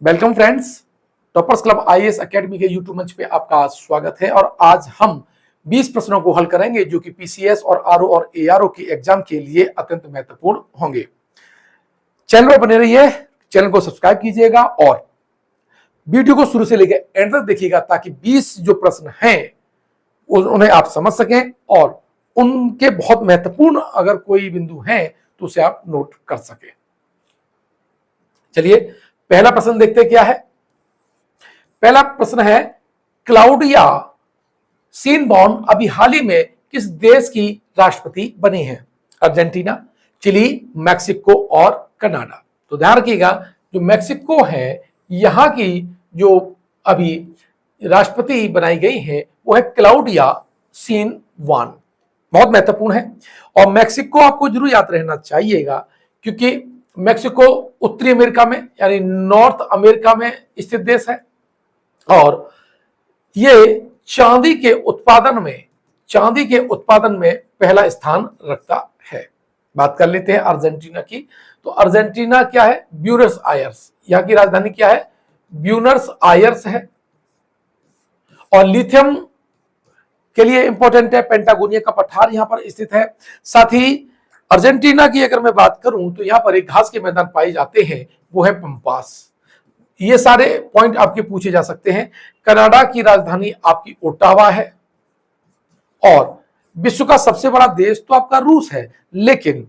Welcome friends, toppers club IAS academy के YouTube मंच पे आपका स्वागत है। और आज हम 20 प्रश्नों को हल करेंगे जो कि पीसीएस और आरओ और एआरओ की एग्जाम के लिए अत्यंत महत्वपूर्ण होंगे। चैनल पर बने रहिए, चैनल को सब्सक्राइब कीजिएगा और वीडियो को शुरू से लेकर एंड तक देखिएगा ताकि 20 जो प्रश्न हैं उन्हें आप समझ सकें और उनके बहुत महत्वपूर्ण अगर कोई बिंदु हैं तो उसे आप नोट कर सकें। चलिए पहला प्रश्न देखते हैं क्या है। पहला प्रश्न है, क्लाउडिया शीनबॉर्न अभी हाल ही में किस देश की राष्ट्रपति बनी है? अर्जेंटीना, चिली, मैक्सिको और कनाडा। तो ध्यान रखिएगा, जो मैक्सिको है यहां की जो अभी राष्ट्रपति बनाई गई है वो है क्लाउडिया शीनबॉर्न। बहुत महत्वपूर्ण है और मैक्सिको आपको जरूर याद रहना चाहिएगा क्योंकि मैक्सिको उत्तरी अमेरिका में यानी नॉर्थ अमेरिका में स्थित देश है और ये चांदी के उत्पादन में पहला स्थान रखता है। बात कर लेते हैं अर्जेंटीना की। तो अर्जेंटीना क्या है? Buenos Aires. यहाँ की राजधानी क्या है? ब्यूनस आयर्स है। और लिथियम के लिए इंपॉर्टेंट है, पेंटागोनिया का पठार यहां पर स्थित है। साथ ही अर्जेंटीना की अगर मैं बात करूं तो यहां पर एक घास के मैदान पाए जाते हैं, वो है पंपास। ये सारे पॉइंट आपके पूछे जा सकते हैं। कनाडा की राजधानी आपकी ओटावा है और विश्व का सबसे बड़ा देश तो आपका रूस है, लेकिन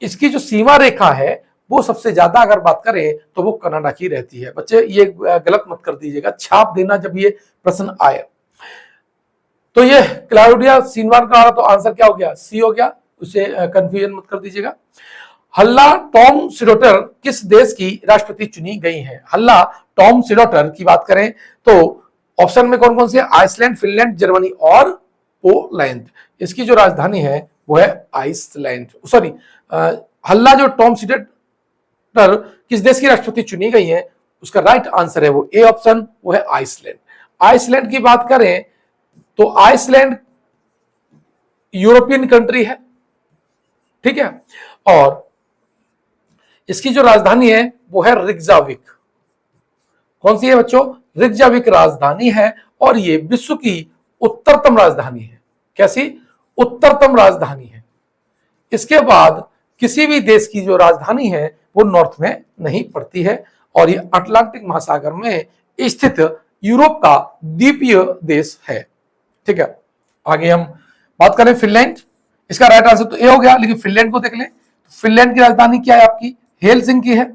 इसकी जो सीमा रेखा है वो सबसे ज्यादा अगर बात करें तो वो कनाडा की रहती है। बच्चे ये गलत मत कर दीजिएगा, छाप देना जब ये प्रश्न आए। तो ये क्लाउडिया शीनबॉर्न का तो आंसर क्या हो गया? सी हो गया, उसे कंफ्यूजन मत कर दीजिएगा। हल्ला टॉम शिरोटर किस देश की राष्ट्रपति चुनी गई है? हल्ला टॉम शिरोटर की बात करें तो ऑप्शन में कौन कौन से? आइसलैंड, फिनलैंड, जर्मनी और पोलैंड। इसकी जो राजधानी है वो है आइसलैंड। सॉरी, हल्ला जो टॉम शिरोटर किस देश की राष्ट्रपति चुनी गई है उसका राइट आंसर है वो ए ऑप्शन, वो है आइसलैंड। आइसलैंड की बात करें तो आइसलैंड यूरोपियन कंट्री है, ठीक है, और इसकी जो राजधानी है वो है रिक्जाविक। कौन सी है बच्चों? रिक्जाविक राजधानी है और ये विश्व की उत्तरतम राजधानी है। कैसी? उत्तरतम राजधानी है। इसके बाद किसी भी देश की जो राजधानी है वो नॉर्थ में नहीं पड़ती है और ये अटलांटिक महासागर में स्थित यूरोप का द्वीपीय देश है, ठीक है। आगे हम बात करें फिनलैंड, इसका राइट आंसर तो ए हो गया, लेकिन फिनलैंड को देख लें। फिनलैंड की राजधानी क्या है आपकी? हेलसिंकी है,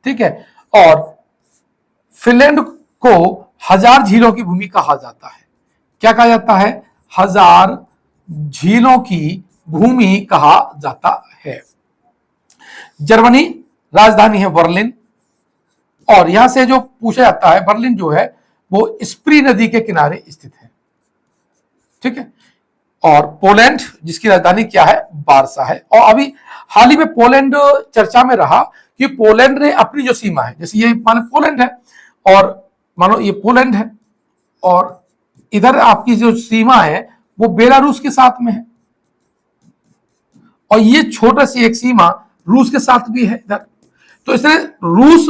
ठीक है। और फिनलैंड को हजार झीलों की भूमि कहा जाता है। क्या कहा जाता है? हजार झीलों की भूमि कहा जाता है। जर्मनी राजधानी है बर्लिन और यहां से जो पूछा जाता है, बर्लिन जो है वो स्प्री नदी के किनारे स्थित है, ठीक है। और पोलैंड जिसकी राजधानी क्या है? वार्सा है। और अभी हाल ही में पोलैंड चर्चा में रहा कि पोलैंड ने अपनी जो सीमा है, जैसे ये मानो पोलैंड है और मानो ये पोलैंड है और इधर आपकी जो सीमा है वो बेलारूस के साथ में है और ये छोटी सी एक सीमा रूस के साथ भी है इधर। तो इसने रूस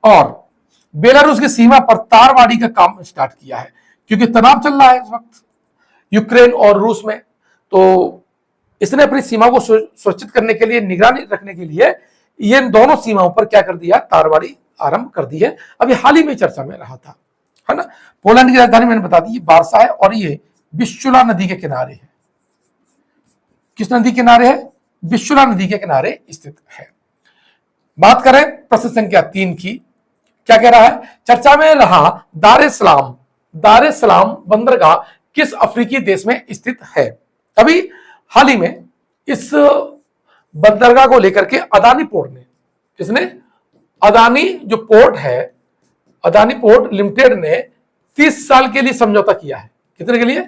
और बेलारूस की सीमा पर तारवाड़ी का काम स्टार्ट किया है क्योंकि तनाव चल रहा है इस वक्त यूक्रेन और रूस में। तो इसने अपनी सीमा को सुरक्षित करने के लिए, निगरानी रखने के लिए ये दोनों सीमाओं पर क्या कर दिया? तारवाड़ी आरंभ कर दी है। अभी हाल ही में चर्चा में रहा था, है ना। पोलैंड की राजधानी मैंने बता दी वार्सा है और ये विस्चुला नदी के किनारे है। किस नदी के किनारे है? विस्चुला नदी के किनारे स्थित है। बात करें प्रश्न संख्या 3 की, क्या कह रहा है? चर्चा में रहा दार ए सलाम बंदरगाह किस अफ्रीकी देश में स्थित है? अभी हाल ही में इस बंदरगाह को लेकर के अदानी पोर्ट ने, किसने? अदानी जो पोर्ट है, अदानी पोर्ट लिमिटेड ने 30 साल के लिए समझौता किया है। कितने के लिए?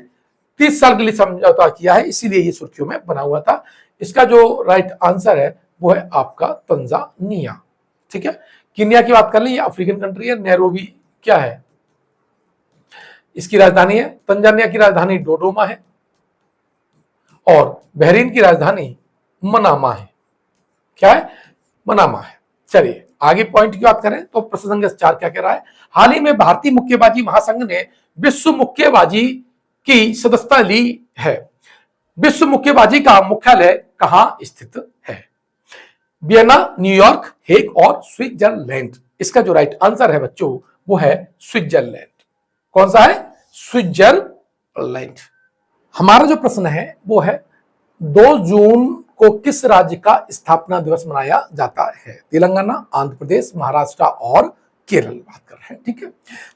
30 साल के लिए समझौता किया है, इसीलिए ये सुर्खियों में बना हुआ था। इसका जो राइट आंसर है वो है आपका तंजानिया, ठीक है। कीनिया की बात कर लें, ये अफ्रीकन कंट्री है। नैरोबी क्या है? इसकी राजधानी है। तंजानिया की राजधानी डोडोमा है और बहरीन की राजधानी मनामा है। क्या है? मनामा है। चलिए आगे पॉइंट की बात करें तो प्रश्न संख्या 4 क्या कह रहा है, हाल ही में भारतीय मुक्केबाजी महासंघ ने विश्व मुक्केबाजी की सदस्यता ली है। विश्व मुक्केबाजी का मुख्यालय कहां स्थित है? वियना, न्यूयॉर्क, हेग और स्विट्जरलैंड। इसका जो राइट आंसर है बच्चों वो है स्विट्जरलैंड। कौन सा है? स्विट्जरलैंड। हमारा जो प्रश्न है वो है 2 जून को किस राज्य का स्थापना दिवस मनाया जाता है? तेलंगाना, आंध्र प्रदेश, महाराष्ट्र और केरल बात कर रहे हैं, ठीक है।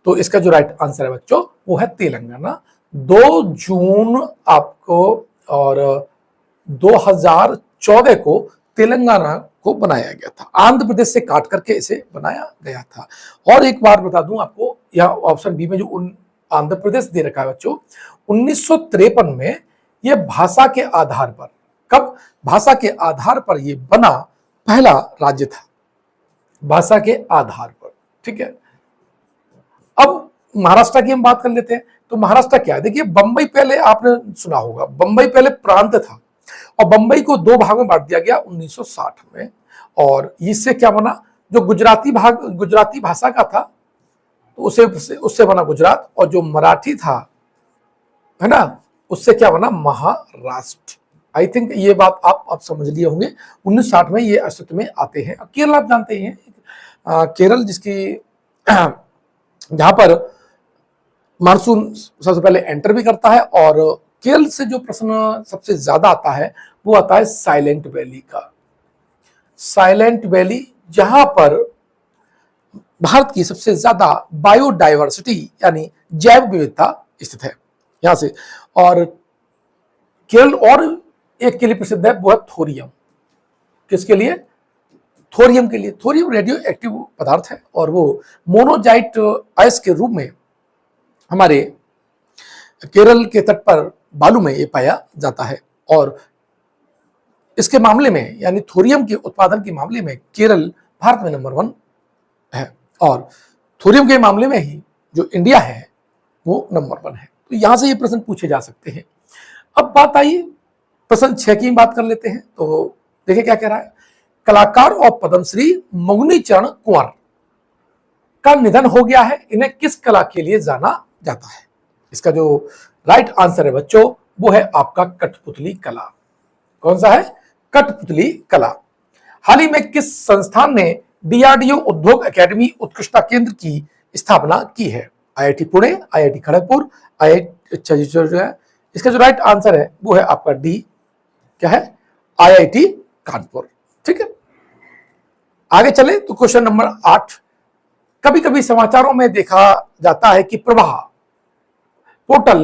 तो इसका जो राइट आंसर है बच्चों वो है तेलंगाना। 2 जून आपको और 2014 को तेलंगाना को बनाया गया था, आंध्र प्रदेश से काट करके इसे बनाया गया था। और एक बार बता दूं आपको, यह ऑप्शन बी में जो आंध्र प्रदेश दे रखा है बच्चों, 1953 में यह भाषा के आधार पर, कब? भाषा के आधार पर यह बना पहला राज्य था, भाषा के आधार पर, ठीक है। अब महाराष्ट्र की हम बात कर लेते हैं। तो महाराष्ट्र क्या है? देखिए, बंबई पहले आपने सुना होगा, बंबई पहले प्रांत था और बंबई को 2 भागों में बांट दिया गया 1960 में। और इससे क्या बना, जो गुजराती भाग गुजराती भाषा का था तो उससे बना गुजरात, और जो मराठी था, है ना, उससे क्या बना? महाराष्ट्र। आई थिंक ये बात आप समझ लिए होंगे। 1960 में ये अस्तित्व में आते हैं। केरल आप जानते ही हैं, केरल जिसकी जहां पर मानसून सबसे पहले एंटर भी करता है। और केरल से जो प्रश्न सबसे ज्यादा आता है वो आता है साइलेंट वैली का। साइलेंट वैली जहां पर भारत की सबसे ज्यादा बायोडाइवर्सिटी यानी जैव विविधता स्थित है यहां से। और केरल और एक के लिए प्रसिद्ध है, वो है थोरियम। किसके लिए? थोरियम के लिए। थोरियम रेडियो एक्टिव पदार्थ है और वो मोनोजाइट आइस के रूप में हमारे केरल के तट पर बालू में ये पाया जाता है। और इसके मामले में यानी थोरियम के उत्पादन के मामले में केरल भारत में नंबर 1 है। और थोरियम के मामले में ही जो इंडिया है वो नंबर 1 है। तो यहां से ये प्रश्न पूछे जा सकते हैं। अब बात आई प्रश्न 6 की बात कर लेते हैं। तो देखिए क्या कह रहा है, कलाकार और पद्मश्री मुगनी चरण कुंवर का निधन हो गया है, इन्हें किस कला के लिए जाना जाता है? इसका जो राइट आंसर है बच्चों वो है आपका कठपुतली कला। कौन सा है? कठपुतली कला। हाल ही में किस संस्थान ने डीआरडीओ उद्योग अकेडमी उत्कृष्टता केंद्र की स्थापना की है? आईआईटी पुणे, आईआईटी खड़गपुर, इसका जो राइट आंसर है वो है आपका डी, क्या है? आईआईटी कानपुर, ठीक है। आगे चले तो क्वेश्चन नंबर 8। कभी कभी समाचारों में देखा जाता है कि प्रवाह पोर्टल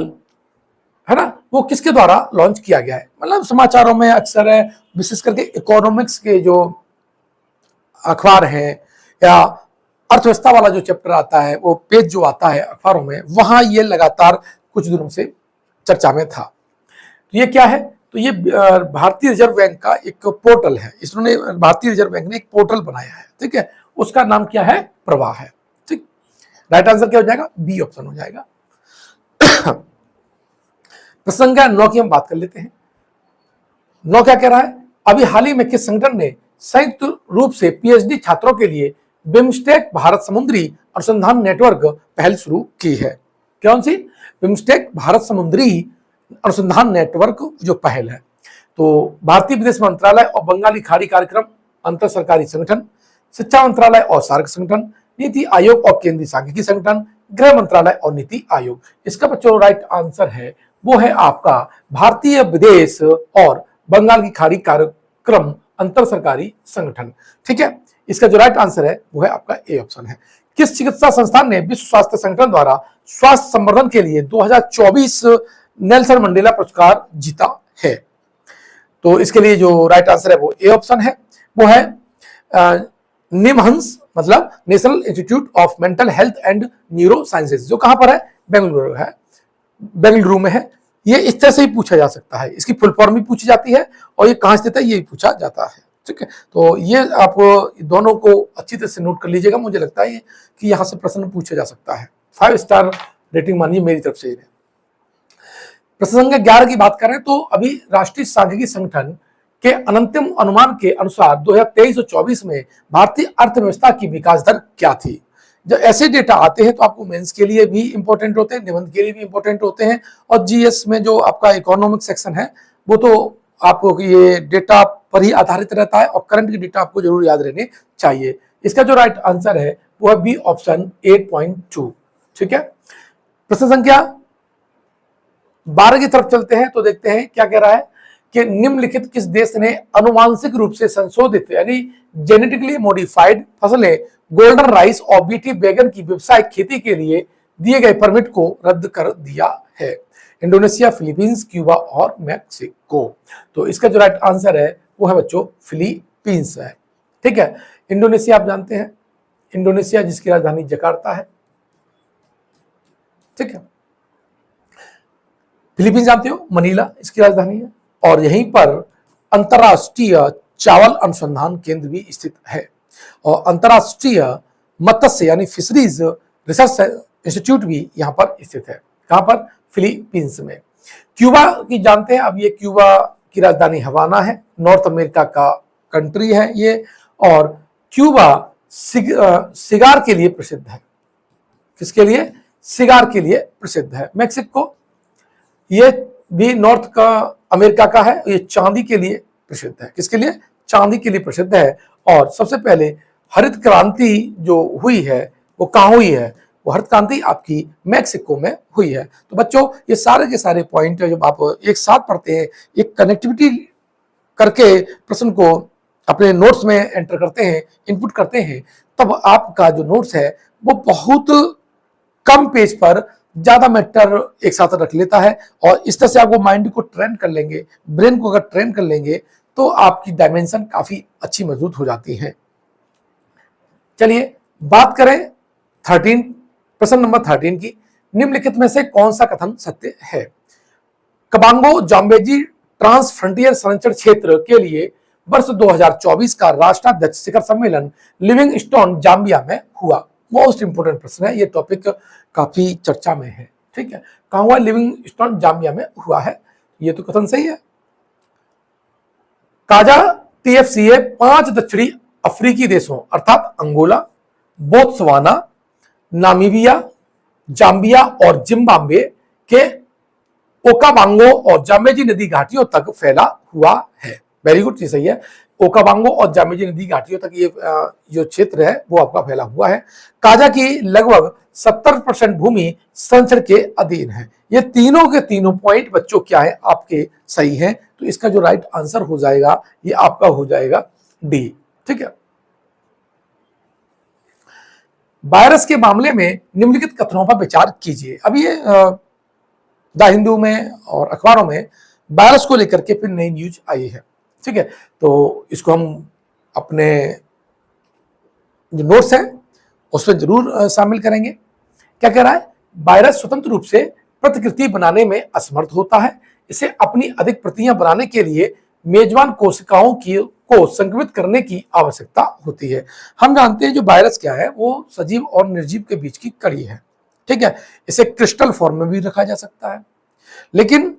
है ना, वो किसके द्वारा लॉन्च किया गया है? मतलब समाचारों में अक्सर है, विशेष करके इकोनॉमिक्स के जो अखबार हैं या अर्थव्यवस्था वाला जो चैप्टर आता है, वो पेज जो आता है अखबारों में, वहां ये लगातार कुछ दिनों से चर्चा में था। तो ये क्या है? तो ये भारतीय रिजर्व बैंक का एक पोर्टल है। इसने भारतीय रिजर्व बैंक ने एक पोर्टल बनाया है, ठीक है। उसका नाम क्या है? प्रवाह है, ठीक। राइट आंसर क्या हो जाएगा? बी ऑप्शन हो जाएगा। प्रश्न संख्या 9 की हम बात कर लेते हैं। 9 क्या कह रहा है, अभी हाल ही में किस संगठन ने संयुक्त रूप से पीएचडी छात्रों के लिए बिम्स्टेक भारत समुद्री अनुसंधान नेटवर्क पहल शुरू की है? कौन सी? बिम्स्टेक भारत समुद्री अनुसंधान नेटवर्क जो पहल है। तो भारतीय विदेश मंत्रालय और बंगाली खाड़ी कार्यक्रम अंतर सरकारी संगठन, शिक्षा मंत्रालय और सार्क संगठन, नीति आयोग और केंद्रीय सांख्यिकी संगठन, गृह मंत्रालय और नीति आयोग। इसका बच्चों राइट आंसर है वो है आपका भारतीय विदेश और बंगाल की खाड़ी कार्यक्रम अंतर सरकारी संगठन, ठीक है। इसका जो राइट आंसर है वो है आपका ए ऑप्शन है। किस चिकित्सा संस्थान ने विश्व स्वास्थ्य संगठन द्वारा स्वास्थ्य संवर्धन के लिए 2024 नेल्सन मंडेला पुरस्कार जीता है? तो इसके लिए जो राइट आंसर है वो ए ऑप्शन है, वो है निमहंस, मतलब national institute of mental health and neuro sciences, जो कहां पर है? बेंगलुरु है, बेंगलुरु में है। ये इस तरह से ही पूछा जा सकता है, इसकी फुल फॉर्म भी पूछी जाती है और ये कहां स्थित है ये भी पूछा जाता है, ठीक है। तो ये आप दोनों को अच्छी तरह से नोट कर लीजिएगा। मुझे लगता है कि यहां से प्रश्न पूछा जा सकता है। 5 स्टार रेटिंग मानिए मेरी तरफ से। प्रश्न संख्या 11 की बात करें तो अभी राष्ट्रीय सांख्यिकी संगठन के अंतिम अनुमान के अनुसार 2023 और 24 में भारतीय अर्थव्यवस्था की विकास दर क्या थी। जब ऐसे डेटा आते हैं तो आपको मेंस के लिए भी इंपॉर्टेंट होते हैं, निबंध के लिए भी इंपॉर्टेंट होते हैं, और जीएस में जो आपका इकोनॉमिक सेक्शन है वो तो आपको ये डेटा पर ही आधारित रहता है, और करंट की डेटा आपको जरूर याद रहने चाहिए। इसका जो राइट आंसर है वो है बी ऑप्शन 8.2। ठीक है, प्रश्न संख्या 12 की तरफ चलते हैं तो देखते हैं क्या कह रहा है कि निम्नलिखित किस देश ने अनुवांशिक रूप से संशोधित यानी जेनेटिकली मॉडिफाइड फसलें गोल्डन राइस और बीटी बैगन की व्यावसायिक खेती के लिए दिए गए परमिट को रद्द कर दिया है। इंडोनेशिया, फिलीपींस, क्यूबा और मैक्सिको। तो इसका जो राइट आंसर है वो है बच्चों फिलीपींस है। ठीक है, इंडोनेशिया आप जानते हैं, इंडोनेशिया जिसकी राजधानी जकार्ता है। ठीक है, फिलीपींस जानते हो, मनीला इसकी राजधानी है, और यहीं पर अंतरराष्ट्रीय चावल अनुसंधान केंद्र भी स्थित है, और अंतरराष्ट्रीय मत्स्य यानी फिशरीज रिसर्च इंस्टीट्यूट भी यहां पर स्थित है। कहां पर? फिलीपींस में। क्यूबा की जानते हैं, अब ये क्यूबा की राजधानी हवाना है, नॉर्थ अमेरिका का कंट्री है ये, और क्यूबा सिगार के लिए प्रसिद्ध है। किसके लिए? सिगार के लिए प्रसिद्ध है। मैक्सिको ये भी नॉर्थ का अमेरिका का है, ये चांदी के लिए प्रसिद्ध है। किसके लिए? चांदी के लिए प्रसिद्ध है। और सबसे पहले हरित क्रांति जो हुई है वो कहाँ हुई है? वो हरित क्रांति आपकी मैक्सिको में हुई है। तो बच्चों ये सारे के सारे पॉइंट जब आप एक साथ पढ़ते हैं, एक कनेक्टिविटी करके प्रश्न को अपने नोट्स में एंटर करते हैं, इनपुट करते हैं, तब आपका जो नोट्स है वो बहुत कम पेज पर ज्यादा मैटर एक साथ रख लेता है, और इस तरह से आपको माइंड को ट्रेन कर लेंगे, ब्रेन को अगर ट्रेन कर लेंगे तो आपकी डायमेंशन काफी अच्छी मजबूत हो जाती है। चलिए बात करें 13 प्रश्न नंबर 13 की। निम्नलिखित में से कौन सा कथन सत्य है? कबांगो जाम्बेजी ट्रांस फ्रंटियर संरक्षण क्षेत्र के लिए वर्ष 2024 का राष्ट्राध्यक्ष शिखर सम्मेलन लिविंगस्टोन जाम्बिया में हुआ। मोस्ट इंपोर्टेंट प्रश्न है, ये टॉपिक काफी चर्चा में है। ठीक है, कहां हुआ? लिविंगस्टोन जाम्बिया में हुआ है, ये तो कथन सही है। काजा टीएफसीए 5 दक्षिणी अफ्रीकी देशों अर्थात अंगोला, बोत्सवाना, नामीबिया, जाम्बिया और जिम्बाब्वे के ओकाबांगो और जाम्बेजी नदी घाटियों तक फैला हुआ है। वेरी गुड, चीज सही है। ओकाबांगो और जाम्बेजी नदी घाटियों तक ये जो क्षेत्र है वो आपका फैला हुआ है। काजा की लगभग 70% भूमि संरक्षण के अधीन है। ये तीनों के तीनों पॉइंट बच्चों क्या है? आपके सही हैं। तो इसका जो राइट आंसर हो जाएगा ये आपका हो जाएगा डी। ठीक है, वायरस के मामले में निम्नलिखित कथनों पर विचार कीजिए। अब ये द हिंदू में और अखबारों में वायरस को लेकर के फिर नई न्यूज आई है। ठीक है, तो इसको हम अपने जो नोट्स हैं उसमें जरूर शामिल करेंगे। क्या कह रहा है? वायरस स्वतंत्र रूप से प्रतिकृति बनाने में असमर्थ होता है। इसे अपनी अधिक प्रतियां बनाने के लिए मेजबान कोशिकाओं को संक्रमित करने की आवश्यकता होती है। हम जानते हैं जो वायरस क्या है वो सजीव और निर्जीव के बीच की कड़ी है। ठीक है, इसे क्रिस्टल फॉर्म में भी रखा जा सकता है, लेकिन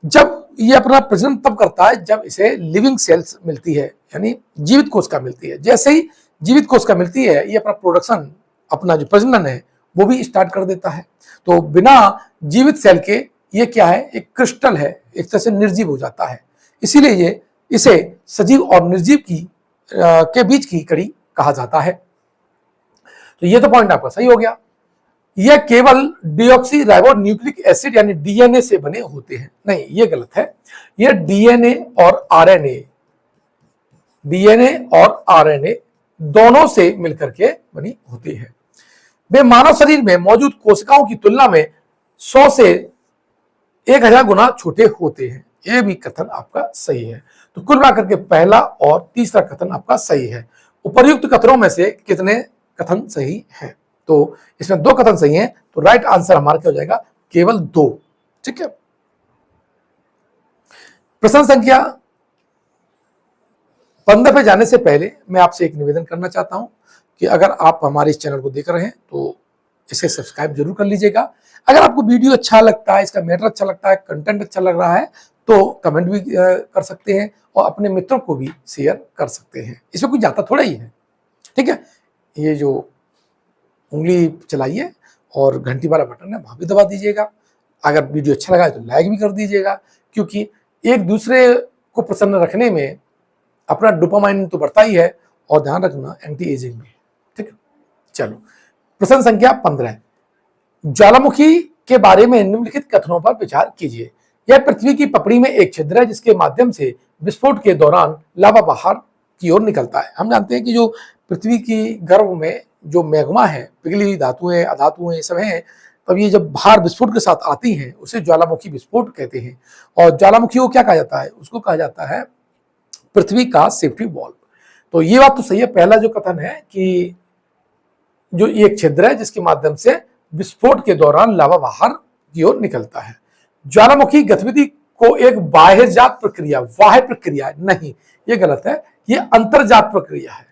जब ये अपना प्रजनन तब करता है जब इसे लिविंग सेल्स मिलती है, यानी जीवित कोशिका मिलती है। जैसे ही जीवित कोशिका मिलती है ये अपना प्रोडक्शन, अपना जो प्रजनन है वो भी स्टार्ट कर देता है। तो बिना जीवित सेल के ये क्या है? एक क्रिस्टल है, एक तरह से निर्जीव हो जाता है। इसीलिए ये इसे सजीव और निर्जीव के बीच की कड़ी कहा जाता है। तो ये तो पॉइंट आपका सही हो गया। यह केवल डिऑक्सी राइबो न्यूक्लिक एसिड यानी डीएनए से बने होते हैं। नहीं, ये गलत है। यह डीएनए और आरएनए दोनों से मिलकर के बनी होती है। वे मानव शरीर में मौजूद कोशिकाओं की तुलना में 100 से 1000 गुना छोटे होते हैं। यह भी कथन आपका सही है। तो कुल मिलाकर के पहला और तीसरा कथन आपका सही है। उपर्युक्त कथनों में से कितने कथन सही हैं? तो इसमें 2 कथन सही हैं, तो राइट आंसर हमारा क्या हो जाएगा? केवल 2। ठीक है, प्रश्न संख्या 15 पे जाने से पहले मैं आपसे एक निवेदन करना चाहता हूं कि अगर आप हमारे इस चैनल को देख रहे हैं तो इसे सब्सक्राइब जरूर कर लीजिएगा। अगर आपको वीडियो अच्छा लगता है, इसका मैटर अच्छा लगता है, कंटेंट अच्छा लग रहा है, तो कमेंट भी कर सकते हैं और अपने मित्रों को भी शेयर कर सकते हैं, इसमें कुछ जाता थोड़ा ही है। ठीक है, ये जो उंगली चलाइए और घंटी वाला बटन है वहां भी दबा दीजिएगा। अगर वीडियो अच्छा लगा है तो लाइक भी कर दीजिएगा, क्योंकि एक दूसरे को प्रसन्न रखने में अपना डोपामाइन तो बढ़ता ही है और ध्यान रखना एंटी एजिंग भी है। ठीक है, चलो प्रश्न संख्या 15, ज्वालामुखी के बारे में निम्नलिखित कथनों पर विचार कीजिए। यह पृथ्वी की पपड़ी में एक छिद्र है जिसके माध्यम से विस्फोट के दौरान लावा बाहर की ओर निकलता है। हम जानते हैं कि जो पृथ्वी की गर्भ में जो मैग्मा है, पिघली हुई धातुएं, अधातुएं सब हैं, तब ये जब बाहर विस्फोट के साथ आती हैं उसे ज्वालामुखी विस्फोट कहते हैं। और ज्वालामुखी को क्या कहा जाता है? उसको कहा जाता है पृथ्वी का सेफ्टी वॉल्व। तो ये बात तो सही है। पहला जो कथन है कि जो एक छिद्र है जिसके माध्यम से विस्फोट के दौरान लावा बाहर की ओर निकलता है। ज्वालामुखी गतिविधि को एक बाह्यजात प्रक्रिया, बाह्य प्रक्रिया नहीं, ये गलत है, ये अंतर्जात प्रक्रिया है।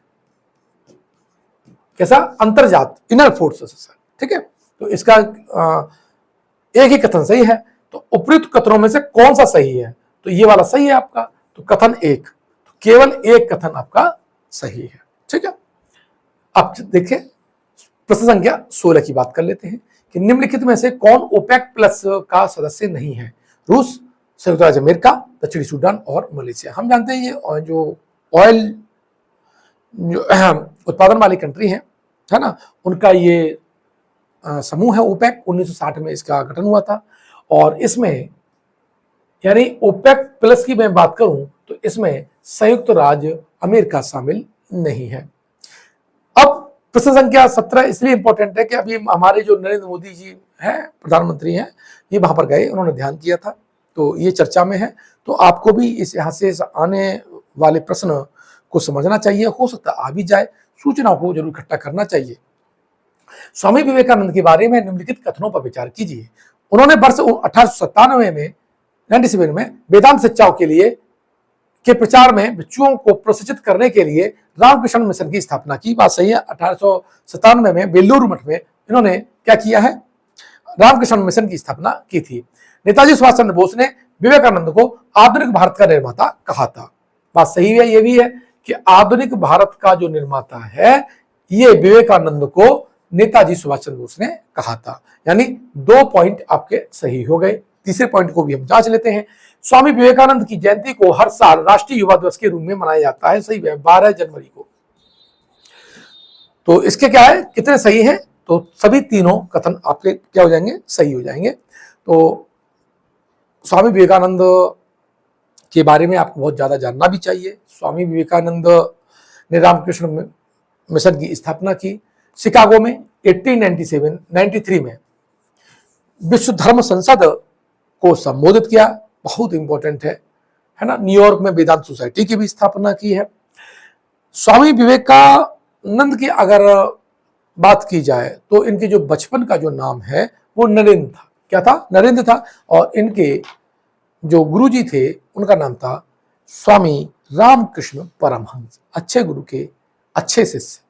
कैसा? अंतर्जात, इनर फोर्सेस। ठीक है, तो इसका एक ही कथन सही है। तो उपयुक्त कथनों में से कौन सा सही है? तो ये वाला सही है आपका, तो कथन एक, तो केवल एक कथन आपका सही है। ठीक है, अब देखिए प्रश्न संख्या 16 की बात कर लेते हैं कि निम्नलिखित में से कौन ओपेक प्लस का सदस्य नहीं है? रूस, संयुक्त राज्य अमेरिका, दक्षिणी सूडान और मलेशिया। हम जानते हैं ये जो ऑयल जो उत्पादन वाली कंट्री है ना, उनका ये समूह है ओपेक। 1960 में इसका गठन हुआ था और इसमें यानी ओपेक प्लस की मैं बात करूं तो इसमें संयुक्त राज्य अमेरिका शामिल नहीं है। अब प्रश्न संख्या 17 इसलिए इंपॉर्टेंट है कि अभी हमारे जो नरेंद्र मोदी जी हैं, प्रधानमंत्री हैं, ये वहां पर गए, उन्होंने ध्यान किया था, तो ये चर्चा में है। तो आपको भी इस यहाँ से आने वाले प्रश्न को समझना चाहिए, हो सकता आ भी जाए, सूचनाओं को जरूर इकट्ठा करना चाहिए। स्वामी विवेकानंद के बारे में निम्नलिखित कथनों पर विचार कीजिए। उन्होंने वर्ष 1897 में 97 में वेदांत शिक्षाओं के प्रचार में बच्चों को प्रशिक्षित करने के लिए रामकृष्ण मिशन की स्थापना की। बात सही है। 1897 में बेलूर मठ में इन्होंने क्या किया है? रामकृष्ण मिशन की स्थापना की थी। नेताजी सुभाष चंद्र बोस ने विवेकानंद को आधुनिक भारत का निर्माता कहा था। बात सही है, ये भी है कि आधुनिक भारत का जो निर्माता है ये विवेकानंद को नेताजी सुभाष चंद्र बोस ने कहा था। यानी 2 पॉइंट आपके सही हो गए। तीसरे पॉइंट को भी हम जांच लेते हैं। स्वामी विवेकानंद की जयंती को हर साल राष्ट्रीय युवा दिवस के रूप में मनाया जाता है। सही है, 12 जनवरी को। तो इसके क्या है, कितने सही हैं? तो सभी तीनों कथन आपके क्या हो जाएंगे? सही हो जाएंगे। तो स्वामी विवेकानंद के बारे में आपको बहुत ज्यादा जानना भी चाहिए। स्वामी विवेकानंद ने रामकृष्ण मिशन की स्थापना की। शिकागो में 1893 में विश्व धर्म संसद को संबोधित किया, बहुत इंपॉर्टेंट है ना। न्यूयॉर्क में वेदांत सोसाइटी की भी स्थापना की है। स्वामी विवेकानंद की अगर बात की जाए तो इनके जो बचपन का जो नाम है वो नरेंद्र था। क्या था? नरेंद्र था। और इनके जो गुरुजी थे उनका नाम था स्वामी रामकृष्ण परमहंस। अच्छे गुरु के अच्छे शिष्य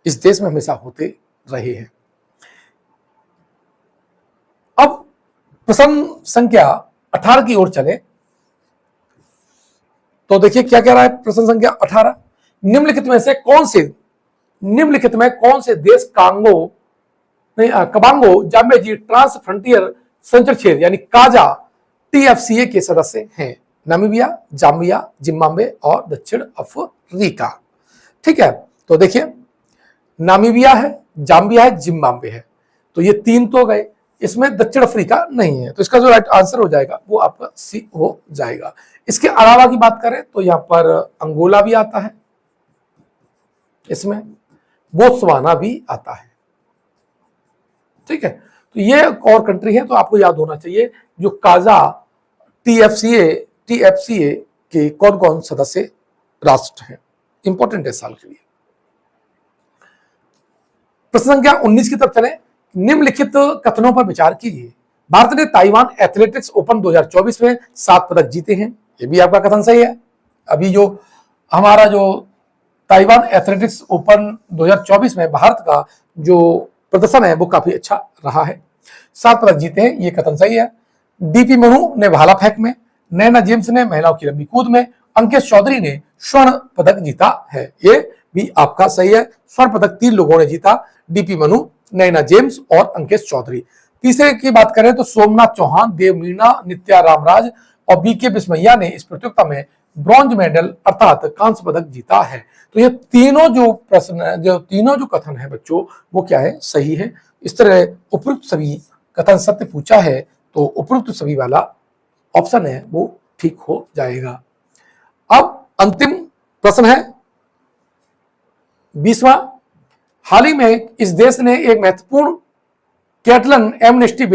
इस देश में हमेशा होते रहे हैं। अब प्रश्न संख्या 18 की ओर चले तो देखिए क्या कह रहा है प्रश्न संख्या 18। निम्नलिखित में कौन से देश कबांगो जाम्बेजी ट्रांस फ्रंटियर संचर क्षेत्र यानी काजा TFCA के सदस्य हैं? नामीबिया, जाम्बिया, जिम्बाब्वे और दक्षिण अफ्रीका। ठीक है, तो देखिए नामीबिया है, जाम्बिया है, जिम्बाब्वे है, तो ये 3 तो गए। इसमें दक्षिण अफ्रीका नहीं है, तो इसका जो राइट आंसर हो जाएगा वो आपका सी हो जाएगा। इसके अलावा की बात करें तो यहां पर अंगोला भी आता है, इसमें बोत्सवाना भी आता है। ठीक है, तो ये एक और कंट्री है, तो आपको याद होना चाहिए जो काजा TFCA के कौन कौन सदस्य राष्ट्र हैं। इंपॉर्टेंट है साल के लिए। प्रश्न संख्या 19 की तरफ चले। निम्नलिखित कथनों पर विचार कीजिए। भारत ने ताइवान एथलेटिक्स ओपन 2024 में 7 पदक जीते हैं। ये भी आपका कथन सही है। अभी जो हमारा जो ताइवान एथलेटिक्स ओपन 2024 में भारत का जो प्रदर्शन है वो काफी अच्छा रहा है। 7 पदक जीते हैं, ये कथन सही है। DP मनु ने भाला फेंक में, नैना जेम्स ने महिलाओं की लंबी कूद में, अंकित चौधरी ने स्वर्ण पदक जीता है। ये भी आपका सही है, स्वर्ण पदक 3 लोगों ने जीता, डीपी मनु, नैना जेम्स और अंकित चौधरी। तीसरे की बात करें तो सोमनाथ चौहान, देव मीणा, नित्या रामराज और बीके बिस्मैया ने इस प्रतियोगिता में ब्रॉन्ज मेडल अर्थात कांस्य पदक जीता है। तो ये तीनों जो प्रश्न, जो तीनों जो कथन है बच्चों, वो क्या है, सही है। इस तरह उपयुक्त सभी कथन सत्य पूछा है तो उपयुक्त सभी वाला ऑप्शन है वो ठीक हो जाएगा। अब अंतिम प्रश्न है 20वां। हाल ही में इस देश ने एक महत्वपूर्ण कैटलन एमनेस्टी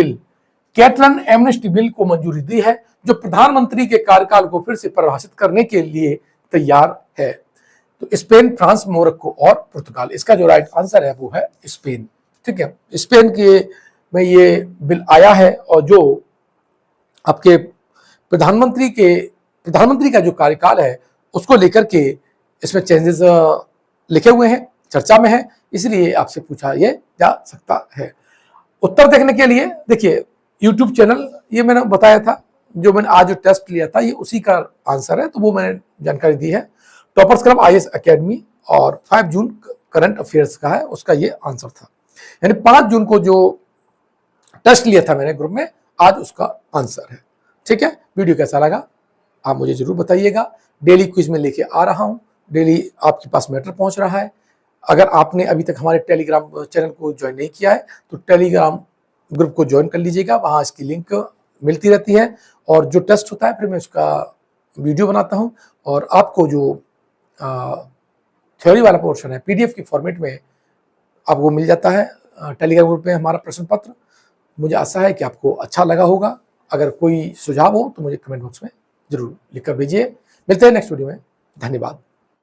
बिल को मंजूरी दी है, जो प्रधानमंत्री के कार्यकाल को फिर से परिभाषित करने के लिए तैयार है। तो स्पेन, फ्रांस, मोरक्को और पुर्तगाल, इसका जो राइट आंसर है वो है स्पेन। ठीक है, स्पेन के में ये बिल आया है और जो आपके प्रधानमंत्री का जो कार्यकाल है उसको लेकर के इसमें चेंजेस लिखे हुए हैं, चर्चा में है, इसलिए आपसे पूछा ये जा सकता है। उत्तर देखने के लिए देखिए YouTube चैनल, ये मैंने बताया था, जो मैंने आज जो टेस्ट लिया था ये उसी का आंसर है, तो वो मैंने जानकारी दी है। टॉपर्स क्लब IAS एकेडमी और 5 जून करंट अफेयर्स का है, उसका ये आंसर था। यानी 5 जून को जो टेस्ट लिया था मैंने ग्रुप में, आज उसका आंसर है। ठीक है, वीडियो कैसा लगा आप मुझे जरूर बताइएगा। डेली क्विज में लेके आ रहा हूँ, डेली आपके पास मैटर पहुंच रहा है। अगर आपने अभी तक हमारे टेलीग्राम चैनल को ज्वाइन नहीं किया है तो टेलीग्राम ग्रुप को ज्वाइन कर लीजिएगा, वहाँ इसकी लिंक मिलती रहती है और जो टेस्ट होता है फिर मैं उसका वीडियो बनाता हूँ और आपको जो थ्योरी वाला पोर्शन है PDF की फॉर्मेट में आपको मिल जाता है टेलीग्राम ग्रुप में हमारा प्रश्न पत्र। मुझे आशा है कि आपको अच्छा लगा होगा। अगर कोई सुझाव हो तो मुझे कमेंट बॉक्स में जरूर लिखकर भेजिए। मिलते हैं नेक्स्ट वीडियो में, धन्यवाद।